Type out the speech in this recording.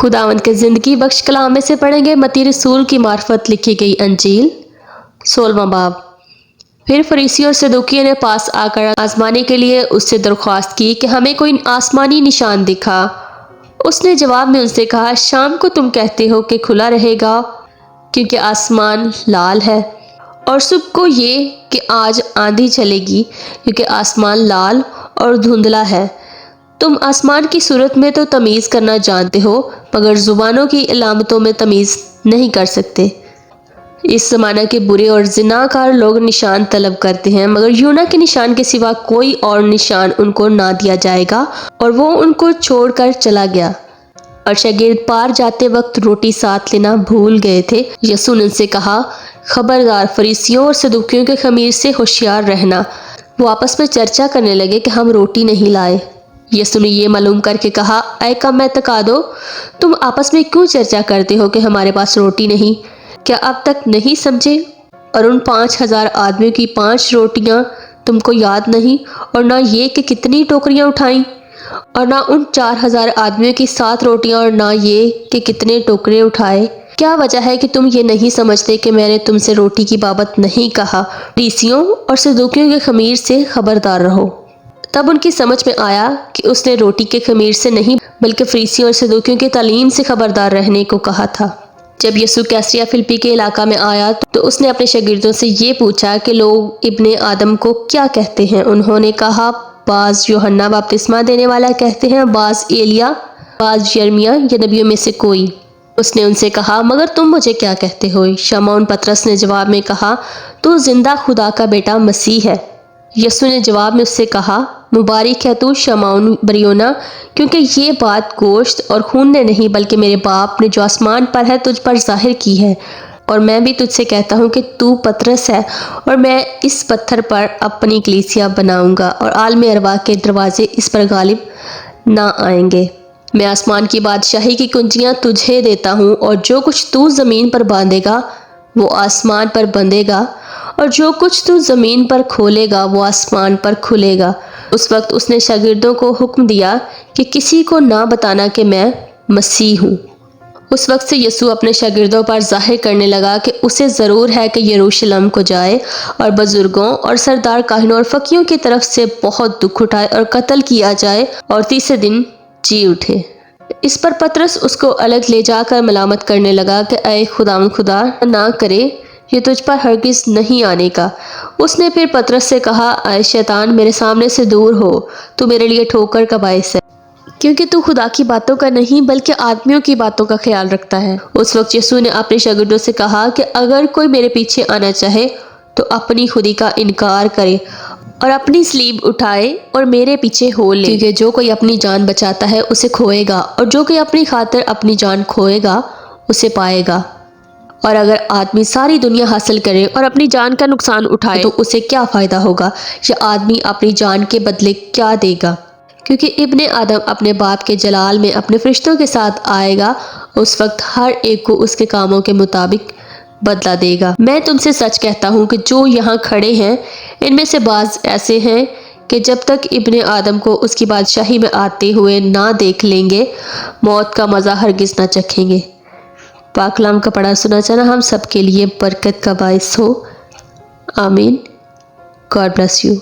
खुदावंद के ज़िंदगी बख्श कलाम में से पढ़ेंगे मत्ती रसूल की मार्फत लिखी गई अंजील 16वां बाब। फिर फरीसी और सदूकियों ने पास आकर आजमाने के लिए उससे दरख्वास्त की कि हमें कोई आसमानी निशान दिखा। उसने जवाब में उनसे कहा, शाम को तुम कहते हो कि खुला रहेगा क्योंकि आसमान लाल है, और सुबह को ये कि आज आंधी चलेगी क्योंकि आसमान लाल और धुंधला है। तुम आसमान की सूरत में तो तमीज़ करना जानते हो, मगर ज़ुबानों की अलामतों में तमीज़ नहीं कर सकते। इस ज़माना के बुरे और ज़िनाकार लोग निशान तलब करते हैं, मगर यूना के निशान के सिवा कोई और निशान उनको ना दिया जाएगा। और वो उनको छोड़कर चला गया। और शागिर्द पार जाते वक्त रोटी साथ लेना भूल गए थे। यीशु ने उनसे कहा, खबरदार, फरीसियों और सदूकियों के खमीर से होशियार रहना। वो आपस में चर्चा करने लगे कि हम रोटी नहीं लाए। यीशु ने ये मालूम करके कहा, ऐ कम एतकाद दो, तुम आपस में क्यों चर्चा करते हो कि हमारे पास रोटी नहीं? क्या अब तक नहीं समझे? और उन 5000 आदमियों की 5 रोटियां तुमको याद नहीं? और ना ये कि कितनी टोकरियां उठाई? और ना उन 4000 आदमियों की 7 रोटियां? और ना ये कि कितने टोकरे उठाए? क्या वजह है कि तुम ये नहीं समझते कि मैंने तुमसे रोटी की बाबत नहीं कहा? फरीसियों और सदूकियों के खमीर से खबरदार रहो। तब उनकी समझ में आया कि उसने रोटी के खमीर से नहीं बल्कि फरीसियों और सदूकियों की तालीम से खबरदार रहने को कहा था। जब यीशु कैसरिया फिलिप्पी के इलाका में आया तो उसने अपने शागिर्दों से ये पूछा कि लोग इब्ने आदम को क्या कहते हैं? उन्होंने कहा, बाज़ यूहन्ना बपतिस्मा देने वाला कहते हैं, बाज़ एलिया, बाज़ यर्मिया या नबियों में से कोई। उसने उनसे कहा, मगर तुम मुझे क्या कहते हो? शमौन पतरस ने जवाब में कहा, तू जिंदा खुदा का बेटा मसीह है। यीशु ने जवाब में उससे कहा, मुबारक है तू शमौन बरयोना, क्योंकि ये बात गोश्त और खून ने नहीं बल्कि मेरे बाप ने जो आसमान पर है तुझ पर जाहिर की है। और मैं भी तुझसे कहता हूँ कि तू पतरस है, और मैं इस पत्थर पर अपनी कलीसिया बनाऊंगा, और आलम अरवा के दरवाजे इस पर गालिब ना आएंगे। मैं आसमान की बादशाही की कुंजियाँ तुझे देता हूँ, और जो कुछ तू ज़मीन पर बांधेगा वो आसमान पर बंधेगा, और जो कुछ तू ज़मीन पर खोलेगा वो आसमान पर खुलेगा। उस वक्त उसने शागिर्दों को हुक्म दिया कि किसी को ना बताना कि मैं मसीह हूँ। उस वक्त से यीशु अपने शागिर्दों पर जाहिर करने लगा कि उसे ज़रूर है कि यरूशलेम को जाए और बुजुर्गों और सरदार काहिनों और फकीरों की तरफ से बहुत दुख उठाए और कत्ल किया जाए और तीसरे दिन जी उठे। इस पर पतरस उसको अलग ले जाकर मलामत करने लगा कि ऐ खुदा ना करे, ये तुझ पर हरगिज़ नहीं आने का। उसने फिर पतरस से कहा, ऐ शैतान, मेरे सामने से दूर हो, तू मेरे लिए ठोकर का बाइस है, क्योंकि तू खुदा की बातों का नहीं बल्कि आदमियों की बातों का ख्याल रखता है। उस वक्त यीशु ने अपने शागिर्दों से कहा कि अगर कोई मेरे पीछे आना चाहे तो अपनी खुदी का इनकार करे और अपनी स्लीब उठाए और मेरे पीछे हो ले। क्योंकि जो कोई अपनी जान बचाता है उसे खोएगा, और जो कोई अपनी खातिर अपनी जान खोएगा उसे पाएगा। और अगर आदमी सारी दुनिया हासिल करे और अपनी जान का नुकसान उठाए तो उसे क्या फ़ायदा होगा? या आदमी अपनी जान के बदले क्या देगा? क्योंकि इब्ने आदम अपने बाप के जलाल में अपने फरिश्तों के साथ आएगा, उस वक्त हर एक को उसके कामों के मुताबिक बदला देगा। मैं तुमसे सच कहता हूँ कि जो यहाँ खड़े हैं इनमें से बाज़ ऐसे हैं कि जब तक इब्ने आदम को उसकी बादशाही में आते हुए ना देख लेंगे, मौत का मज़ा हरगिज़ ना चखेंगे। पाक कलाम का पढ़ा सुना जाना हम सब के लिए बरकत का बाइस हो। आमीन। God bless you.